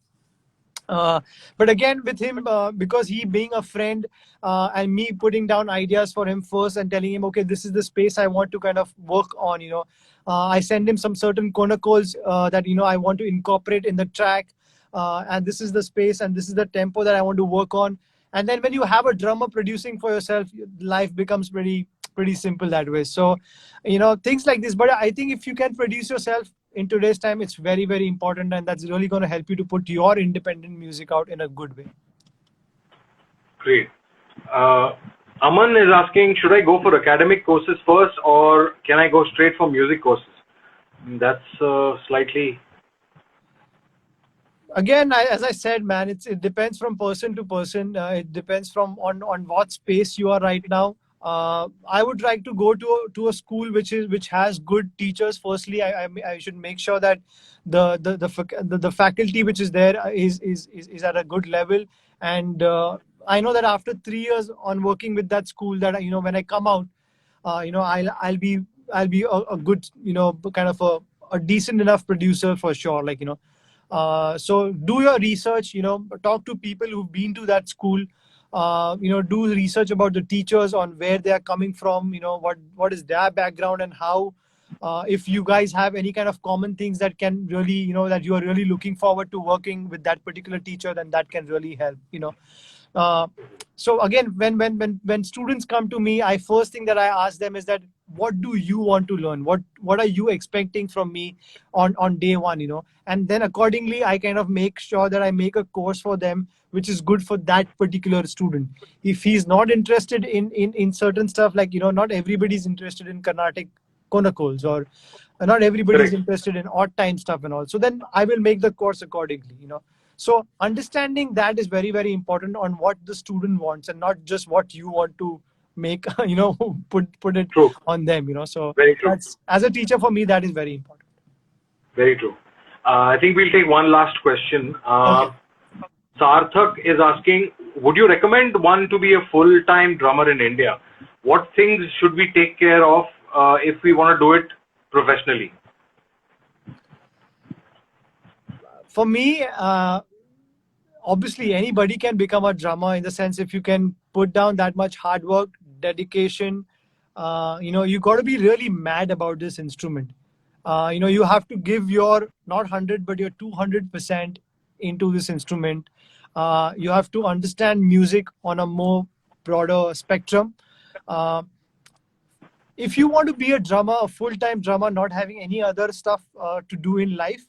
But again, with him, because he being a friend, and me putting down ideas for him first and telling him, okay, this is the space I want to kind of work on. I send him some certain conocols that I want to incorporate in the track, and this is the space and this is the tempo that I want to work on. And then when you have a drummer producing for yourself, life becomes pretty simple that way. So, things like this. But I think if you can produce yourself in today's time, it's very, very important, and that's really going to help you to put your independent music out in a good way. Great. Aman is asking, should I go for academic courses first, or can I go straight for music courses? That's slightly... Again, as I said, man, it depends from person to person. It depends from on what space you are right now. I would like to go to a school which has good teachers. Firstly, I should make sure that the faculty which is there is at a good level. And I know that after 3 years on working with that school, that when I come out, I'll be a good, kind of a decent enough producer for sure. So do your research, talk to people who've been to that school, do research about the teachers, on where they are coming from, what is their background, and how, if you guys have any kind of common things that can really, that you are really looking forward to working with that particular teacher, then that can really help, So again, when students come to me, first thing that I ask them is that, what do you want to learn? What are you expecting from me on day one? And then accordingly, I kind of make sure that I make a course for them which is good for that particular student. If he's not interested in certain stuff, not everybody's interested in Carnatic conocols, or not everybody's interested in odd time stuff and all. So then I will make the course accordingly. So understanding that is very, very important on what the student wants, and not just what you want to make, put it True. on them, So Very true. that's, as a teacher, for me, that is very important. Very true. I think we'll take one last question. Okay. Sarthak is asking, would you recommend one to be a full-time drummer in India? What things should we take care of if we want to do it professionally? For me, obviously anybody can become a drummer, in the sense, if you can put down that much hard work, dedication, you got to be really mad about this instrument. You have to give your not 100 but your 200% into this instrument. You have to understand music on a more broader spectrum. If you want to be a drummer, a full-time drummer, not having any other stuff to do in life,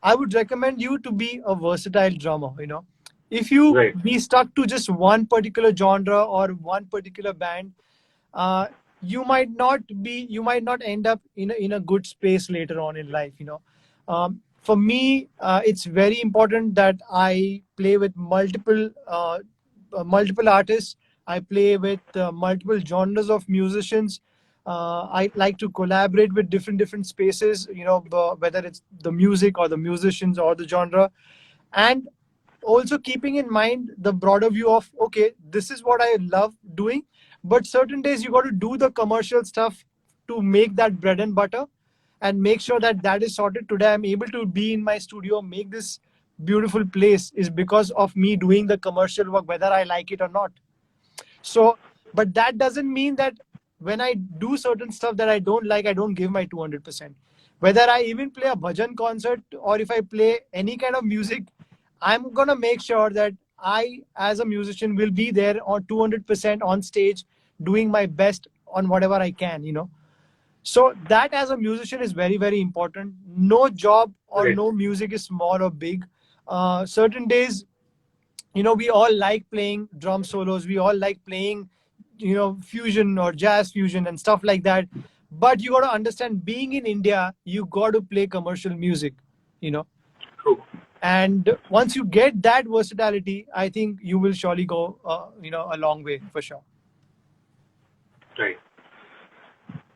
I would recommend you to be a versatile drummer. If you be stuck to just one particular genre or one particular band, you might not end up in a good space later on in life. For me, it's very important that I play with multiple artists. I play with multiple genres of musicians. I like to collaborate with different spaces, whether it's the music or the musicians or the genre. And also keeping in mind the broader view of, okay, this is what I love doing, but certain days you got to do the commercial stuff to make that bread and butter, and make sure that is sorted. Today I'm able to be in my studio, make this beautiful place, is because of me doing the commercial work, whether I like it or not. So, but that doesn't mean that when I do certain stuff that I don't like, I don't give my 200%. Whether I even play a bhajan concert, or if I play any kind of music, I'm going to make sure that I, as a musician, will be there on 200% on stage, doing my best on whatever I can, So that, as a musician, is very, very important. No job or no music is small or big. Certain days, we all like playing drum solos. We all like playing, fusion or jazz fusion and stuff like that. But you got to understand, being in India, you got to play commercial music, True. And once you get that versatility, I think you will surely go, a long way for sure. Right.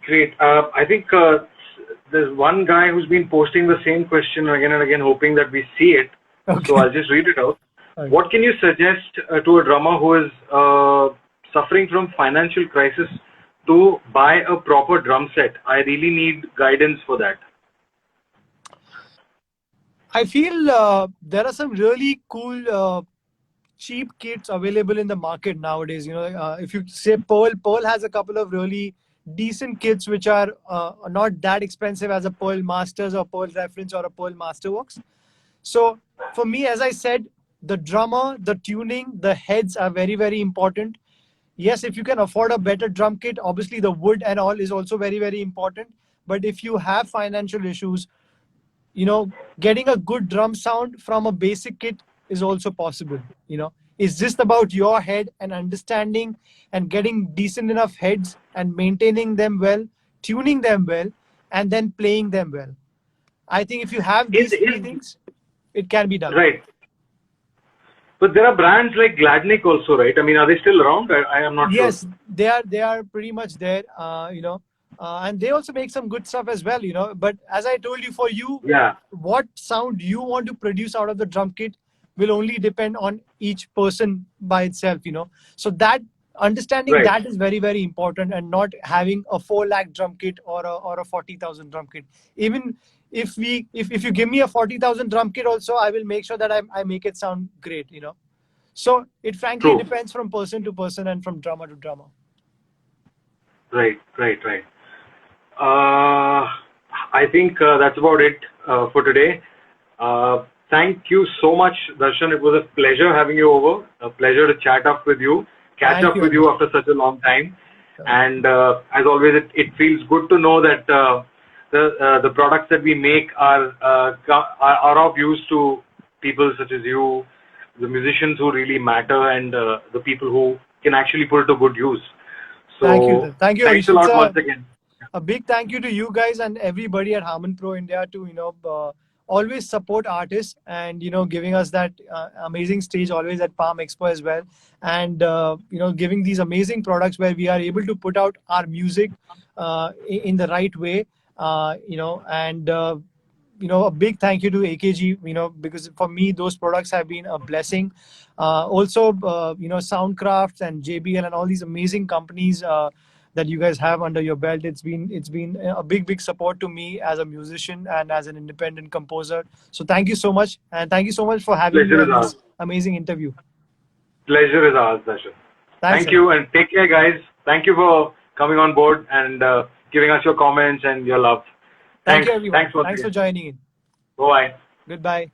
Great. I think there's one guy who's been posting the same question again and again, hoping that we see it. Okay. So I'll just read it out. Okay. What can you suggest to a drummer who is suffering from financial crisis to buy a proper drum set? I really need guidance for that. I feel there are some really cool cheap kits available in the market nowadays. If you say Pearl has a couple of really decent kits which are not that expensive as a Pearl Masters or Pearl Reference or a Pearl Masterworks. So for me, as I said, the drummer, the tuning, the heads are very, very important. Yes, if you can afford a better drum kit, obviously the wood and all is also very, very important. But if you have financial issues, getting a good drum sound from a basic kit is also possible. It's just about your head and understanding and getting decent enough heads and maintaining them well, tuning them well, and then playing them well. I think if you have Is these three things, it can be done. right. But there are brands like Gladnick also, right? I mean, are they still around? I am not sure. Yes, they are pretty much there. And they also make some good stuff as well. But as I told you, for you, Yeah. what sound you want to produce out of the drum kit will only depend on each person by itself. So that understanding Right. that is very, very important, and not having a 4 lakh drum kit or a 40,000 drum kit. Even if you give me a 40,000 drum kit also, I will make sure that I make it sound great. So it frankly True. depends from person to person and from drummer to drummer. Right. Right. Right. I think that's about it for today. Thank you so much, Darshan. It was a pleasure having you over. A pleasure to chat up with you, catch Thank up you, with you Harman. after such a long time. Sure. And as always, it feels good to know that the products that we make are of use to people such as you, the musicians who really matter, and the people who can actually put it to good use. Thank you. So Thank you, thanks Harish. a It's lot once again. a big thank you to you guys and everybody at Harman Pro India to always support artists and giving us that amazing stage always at Palm Expo as well, and giving these amazing products where we are able to put out our music in the right way, and a big thank you to AKG, because for me those products have been a blessing. Also, Soundcrafts and JBL and all these amazing companies that you guys have under your belt. It's been a big support to me as a musician and as an independent composer. So thank you so much, and thank you so much for having me Pleasure is on ours. this amazing interview. Pleasure is ours, Darshan. Thanks Thank a lot. you and take care, guys. Thank you for coming on board and giving us your comments and your love. Thank you, Thanks. everyone. Thanks once Thanks for again. joining in. Bye. Goodbye.